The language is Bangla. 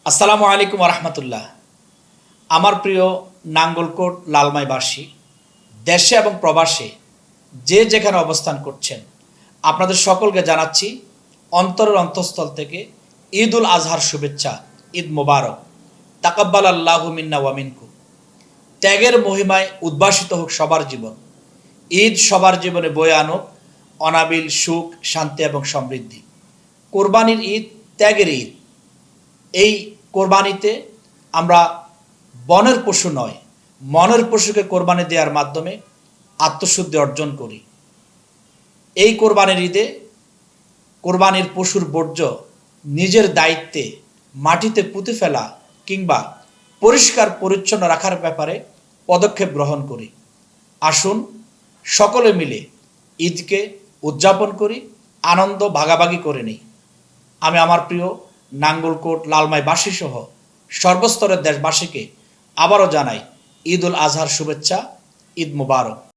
আসসালামু আলাইকুম রহমতুল্লাহ। আমার প্রিয় নাঙ্গলকোট লালমাইবাসী, দেশে এবং প্রবাসে যে যেখানে অবস্থান করছেন, আপনাদের সকলকে জানাচ্ছি অন্তরের অন্তঃস্থল থেকে ঈদ উল আজহার শুভেচ্ছা। ঈদ মোবারক। তাকাব্বাল আল্লাহু মিন্না ওয়া মিনকুম। ত্যাগের মহিমায় উদ্ভাসিত হোক সবার জীবন। ঈদ সবার জীবনে বয়ে আনুক অনাবিল সুখ, শান্তি এবং সমৃদ্ধি। কোরবানির ঈদ ত্যাগের ঈদ। এই কোরবানিতে আমরা বনের পশু নয়, মনের পশুকে কোরবানি দেওয়ার মাধ্যমে আত্মশুদ্ধি অর্জন করি। এই কোরবানির ঈদে কোরবানির পশুর বর্জ্য নিজের দায়িত্বে মাটিতে পুঁতে ফেলা কিংবা পরিষ্কার পরিচ্ছন্ন রাখার ব্যাপারে পদক্ষেপ গ্রহণ করি। আসুন সকলে মিলে ঈদকে উদযাপন করি, আনন্দ ভাগাভাগি করে নিই। আমি আমার প্রিয় নাঙ্গলকোট লালমাইবাসী সহ সর্বস্তরের দেশবাসীকে আবারও জানাই ঈদ উল আজহার শুভেচ্ছা। ঈদ মুবারক।